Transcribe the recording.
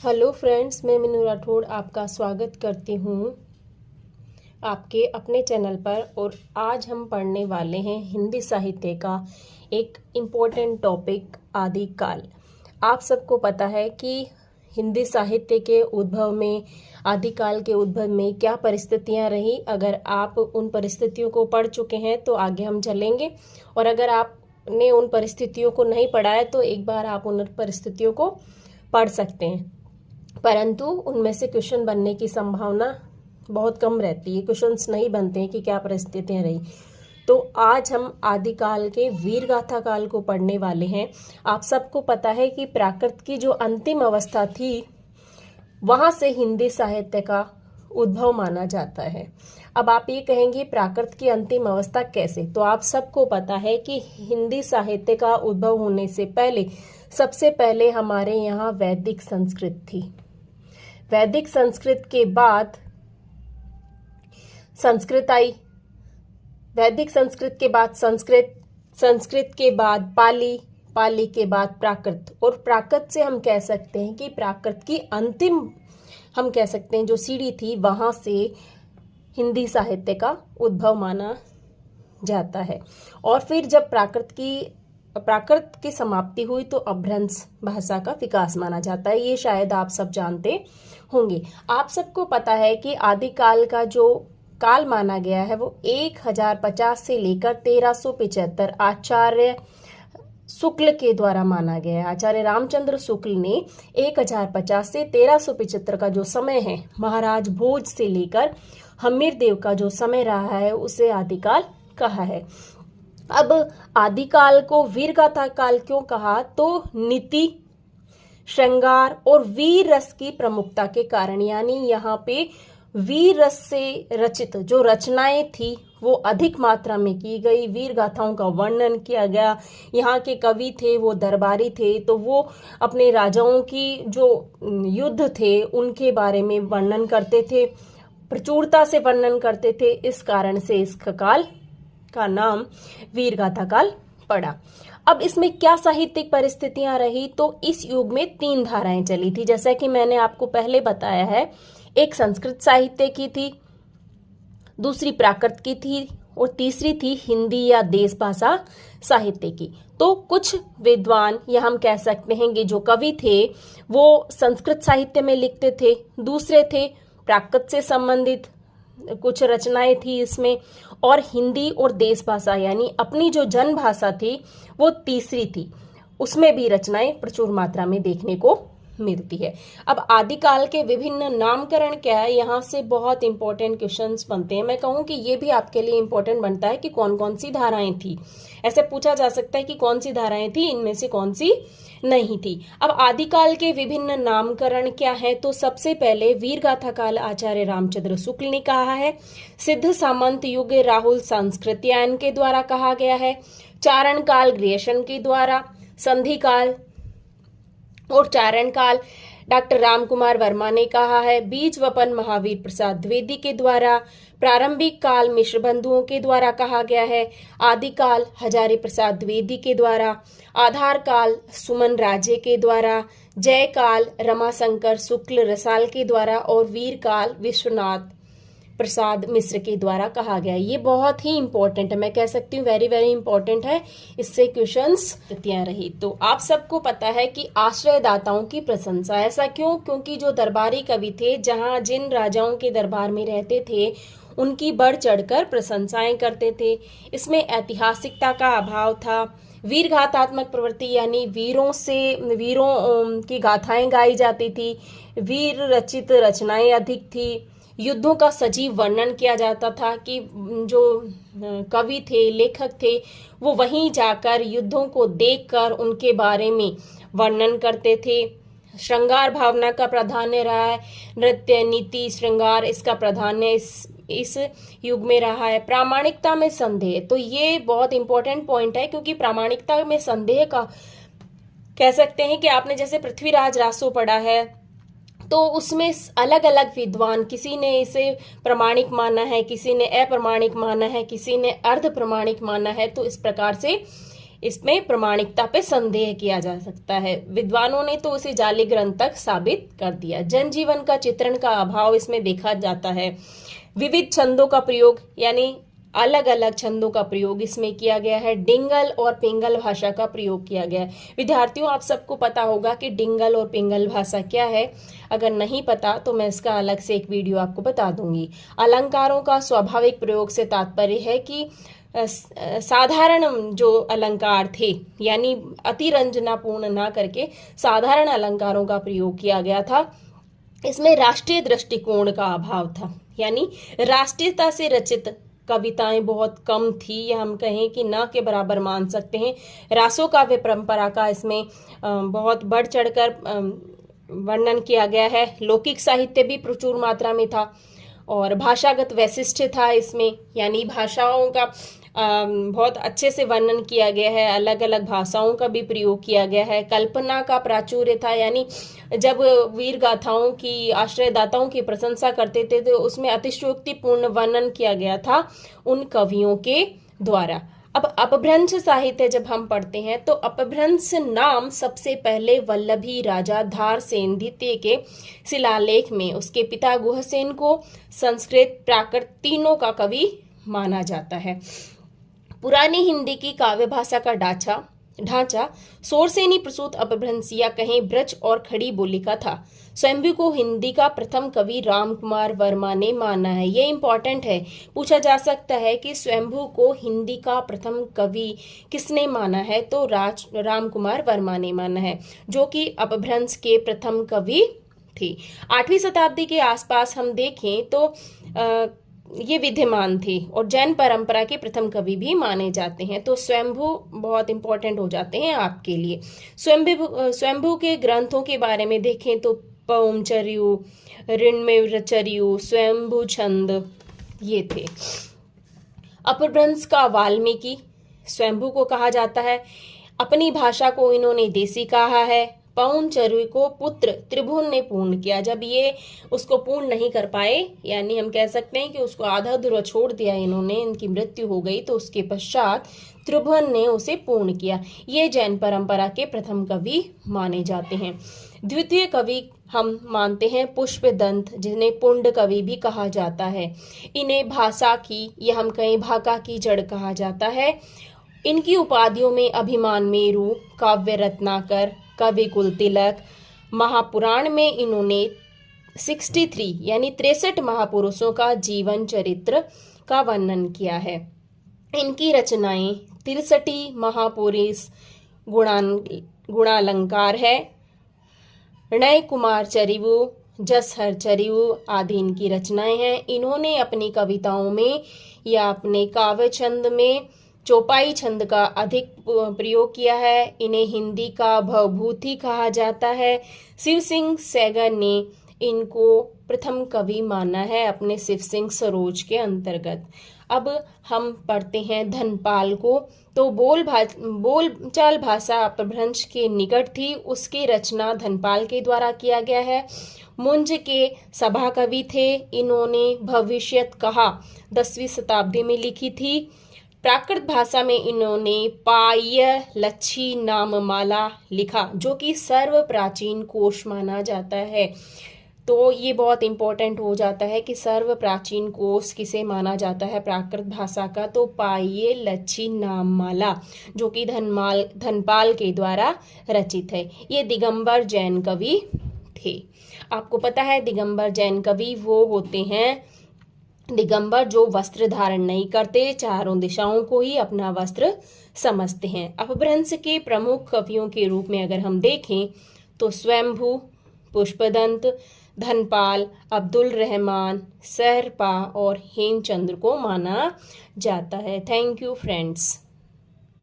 Hello friends, मैं मीनू राठौड़ आपका स्वागत करती हूँ आपके अपने चैनल पर। और आज हम पढ़ने वाले हैं हिंदी साहित्य का एक इम्पोर्टेंट टॉपिक आदिकाल। आप सबको पता है कि हिंदी साहित्य के उद्भव में, आदिकाल के उद्भव में क्या परिस्थितियाँ रही। अगर आप उन परिस्थितियों को पढ़ चुके हैं तो आगे हम चलेंगे, और अगर आपने उन परिस्थितियों को नहीं पढ़ा है तो एक बार आप उन परिस्थितियों को पढ़ सकते हैं, परंतु उनमें से क्वेश्चन बनने की संभावना बहुत कम रहती है। क्वेश्चंस नहीं बनते हैं कि क्या परिस्थितियां रही। तो आज हम आदिकाल के वीर गाथा काल को पढ़ने वाले हैं। आप सबको पता है कि प्राकृत की जो अंतिम अवस्था थी वहां से हिंदी साहित्य का उद्भव माना जाता है। अब आप ये कहेंगे प्राकृत की अंतिम अवस्था कैसे, तो आप सबको पता है कि हिंदी साहित्य का उद्भव होने से पहले सबसे पहले हमारे यहाँ वैदिक संस्कृत थी। वैदिक संस्कृत के बाद संस्कृत आई, वैदिक संस्कृत के बाद संस्कृत, संस्कृत के बाद पाली, पाली के बाद प्राकृत, और प्राकृत से हम कह सकते हैं कि प्राकृत की अंतिम, हम कह सकते हैं जो सीढ़ी थी, वहां से हिंदी साहित्य का उद्भव माना जाता है। और फिर जब प्राकृत की समाप्ति हुई तो अपभ्रंश भाषा का विकास माना जाता है। ये शायद आप सब जानते होंगे। आप सबको पता है कि आदिकाल का जो काल माना गया है वो 1050 से लेकर 1375 आचार्य शुक्ल के द्वारा माना गया है। आचार्य रामचंद्र शुक्ल ने 1050 से 1375 का जो समय है, महाराज भोज से लेकर हम्मीरदेव का जो समय रहा है, उसे आदिकाल कहा है। अब आदिकाल को वीरगाथा काल क्यों कहा, तो नीति, श्रृंगार और वीर रस की प्रमुखता के कारण, यानी यहाँ पे वीर रस से रचित जो रचनाएं थी वो अधिक मात्रा में की गई। वीर गाथाओं का वर्णन किया गया। यहाँ के कवि थे वो दरबारी थे, तो वो अपने राजाओं की जो युद्ध थे उनके बारे में वर्णन करते थे, प्रचुरता से वर्णन करते थे। इस कारण से इस काल का नाम वीर गाथा काल पड़ा। अब इसमें क्या साहित्यिक परिस्थितियां रही, तो इस युग में 3 धाराएं चली थी, जैसा कि मैंने आपको पहले बताया है। एक संस्कृत साहित्य की थी, दूसरी प्राकृत की थी, और तीसरी थी हिंदी या देश भाषा साहित्य की। तो कुछ विद्वान, या हम कह सकते हैं कि जो कवि थे वो संस्कृत साहित्य में लिखते थे, दूसरे थे प्राकृत से संबंधित कुछ रचनाएं थी इसमें, और हिंदी और देश भाषा यानी अपनी जो जन भाषा थी वो तीसरी थी, उसमें भी रचनाएं प्रचुर मात्रा में देखने को मिलती है। अब आदिकाल के विभिन्न नामकरण क्या है, यहाँ से बहुत इंपॉर्टेंट क्वेश्चंस बनते हैं। मैं कहूँ कि ये भी आपके लिए इंपॉर्टेंट बनता है कि कौन कौन सी धाराएं थी। ऐसे पूछा जा सकता है कि कौन सी धाराएं थी, इनमें से कौन सी नहीं थी। अब आदिकाल के विभिन्न नामकरण क्या है, तो सबसे पहले वीरगाथा काल आचार्य रामचंद्र शुक्ल ने कहा है। सिद्ध सामंत युग राहुल संस्कृत्यायन के द्वारा कहा गया है। चारण काल ग्रियर्सन के द्वारा, संधि काल और चारण काल डॉक्टर रामकुमार वर्मा ने कहा है। बीज वपन महावीर प्रसाद द्विवेदी के द्वारा, प्रारंभिक काल मिश्र बंधुओं के द्वारा कहा गया है। आदिकाल हजारी प्रसाद द्विवेदी के द्वारा, आधार काल सुमन राजे के द्वारा, जय काल रमाशंकर शुक्ल रसाल के द्वारा, और वीर काल विश्वनाथ प्रसाद मिश्र के द्वारा कहा गया। ये बहुत ही इंपॉर्टेंट है, मैं कह सकती हूँ वेरी वेरी इंपॉर्टेंट है। इससे क्वेश्चंस रही। तो आप सबको पता है कि आश्रयदाताओं की प्रशंसा, ऐसा क्यों, क्योंकि जो दरबारी कवि थे, जहाँ जिन राजाओं के दरबार में रहते थे उनकी बढ़ चढ़कर प्रशंसाएं करते थे। इसमें ऐतिहासिकता का अभाव था। वीर गाथात्मक प्रवृत्ति यानी वीरों की गाथाएं गाई जाती थी। वीर रचित रचनाएं अधिक थी। युद्धों का सजीव वर्णन किया जाता था कि जो कवि थे, लेखक थे, वो वहीं जाकर युद्धों को देखकर उनके बारे में वर्णन करते थे। श्रृंगार भावना का प्राधान्य रहा है। नृत्य, नीति, श्रृंगार, इसका प्राधान्य इस युग में रहा है। प्रामाणिकता में संदेह, तो ये बहुत इंपॉर्टेंट पॉइंट है, क्योंकि प्रामाणिकता में संदेह का कह सकते हैं कि आपने जैसे पृथ्वीराज रासो पढ़ा है, तो उसमें अलग अलग विद्वान, किसी ने इसे प्रमाणिक माना है, किसी ने अप्रमाणिक माना है, किसी ने अर्ध प्रमाणिक माना है। तो इस प्रकार से इसमें प्रामाणिकता पे संदेह किया जा सकता है। विद्वानों ने तो उसे जाली ग्रंथ तक साबित कर दिया। जनजीवन का चित्रण का अभाव इसमें देखा जाता है। विविध छंदों का प्रयोग यानी अलग अलग छंदों का प्रयोग इसमें किया गया है। डिंगल और पिंगल भाषा का प्रयोग किया गया है। विद्यार्थियों, आप सबको पता होगा कि डिंगल और पिंगल भाषा क्या है। अगर नहीं पता तो मैं इसका अलग से एक वीडियो आपको बता दूंगी। अलंकारों का स्वाभाविक प्रयोग से तात्पर्य है कि साधारण जो अलंकार थे यानी अतिरंजनापूर्ण ना करके साधारण अलंकारों का प्रयोग किया गया था। इसमें राष्ट्रीय दृष्टिकोण का अभाव था, यानी राष्ट्रीयता से रचित कविताएं बहुत कम थी, या हम कहें कि ना के बराबर मान सकते हैं। रासो काव्य परंपरा का इसमें बहुत बढ़ चढ़कर वर्णन किया गया है। लौकिक साहित्य भी प्रचुर मात्रा में था और भाषागत वैशिष्ट्य था इसमें, यानी भाषाओं का बहुत अच्छे से वर्णन किया गया है। अलग अलग भाषाओं का भी प्रयोग किया गया है। कल्पना का प्राचुर्य था, यानी जब वीर गाथाओं की आश्रयदाताओं की प्रशंसा करते थे तो उसमें अतिशयोक्तिपूर्ण वर्णन किया गया था उन कवियों के द्वारा। अब अपभ्रंश साहित्य जब हम पढ़ते हैं तो अपभ्रंश नाम सबसे पहले वल्लभी राजा धारसेन द्वितीय के शिलालेख में उसके पिता गुहसेन को संस्कृत प्राकृत तीनों का कवि माना जाता है। पुरानी हिंदी की काव्य भाषा का ढांचा सोरसेनी प्रसूत अपभ्रंश या कहें ब्रज और खड़ी बोली का था। स्वयंभू को हिंदी का प्रथम कवि रामकुमार वर्मा ने माना है। ये इंपॉर्टेंट है, पूछा जा सकता है कि स्वयंभू को हिंदी का प्रथम कवि किसने माना है, तो रामकुमार वर्मा ने माना है, जो कि अपभ्रंश के प्रथम कवि थे। 8वीं शताब्दी के आसपास हम देखें तो ये विद्यमान थे और जैन परंपरा के प्रथम कवि भी माने जाते हैं। तो स्वयंभू बहुत इंपॉर्टेंट हो जाते हैं आपके लिए। स्वयंभू के ग्रंथों के बारे में देखें तो पौमचर्यु, ऋण्मयचर्यु, स्वयंभू छंद ये थे। अपभ्रंश का वाल्मीकि स्वयंभू को कहा जाता है। अपनी भाषा को इन्होंने देसी कहा है। पौमचर्यु को पुत्र त्रिभुवन ने पूर्ण किया। जब ये उसको पूर्ण नहीं कर पाए, यानी हम कह सकते हैं कि उसको आधा अधूरा छोड़ दिया इन्होंने, इनकी मृत्यु हो गई, तो उसके पश्चात त्रिभुवन ने उसे पूर्ण किया। ये जैन परंपरा के प्रथम कवि माने जाते हैं। द्वितीय कवि हम मानते हैं पुष्पदंत, जिन्हें पुंड कवि भी कहा जाता है। इन्हें भाषा की या हम कहें भाका की जड़ कहा जाता है। इनकी उपाधियों में अभिमान मेरु, काव्य रत्नाकर, कवि कुल तिलक, महापुराण में इन्होंने 63 यानी 63 महापुरुषों का जीवन चरित्र का वर्णन किया है। इनकी रचनाएं 63 महापुरुष गुणालंकार है। नय कुमार चरिवु, जसहर चरिवु आदि इनकी रचनाएं हैं। इन्होंने अपनी कविताओं में या अपने काव्य छंद में चौपाई छंद का अधिक प्रयोग किया है। इन्हें हिंदी का भवभूति कहा जाता है। शिव सिंह सैगर ने इनको प्रथम कवि माना है अपने शिव सिंह सरोज के अंतर्गत। अब हम पढ़ते हैं धनपाल को। तो बोलचाल भाषा अपभ्रंश के निकट थी, उसकी रचना धनपाल के द्वारा किया गया है। मुंज के सभा कवि थे। इन्होंने भविष्यत कहा 10वीं शताब्दी में लिखी थी। प्राकृत भाषा में इन्होंने पाय लच्छी नाममाला लिखा, जो कि सर्व प्राचीन कोश माना जाता है। तो ये बहुत इंपॉर्टेंट हो जाता है कि सर्व प्राचीन कोश किसे माना जाता है प्राकृत भाषा का, तो पाये लच्छी नाममाला, जो कि धनपाल के द्वारा रचित है। ये दिगंबर जैन कवि थे। आपको पता है दिगंबर जैन कवि वो होते हैं दिगंबर जो वस्त्र धारण नहीं करते, चारों दिशाओं को ही अपना वस्त्र समझते हैं। अपभ्रंश के प्रमुख कवियों के रूप में अगर हम देखें तो स्वयंभू, पुष्पदंत, धनपाल, अब्दुल रहमान, सहरपा और हेमचंद्र को माना जाता है। Thank you friends.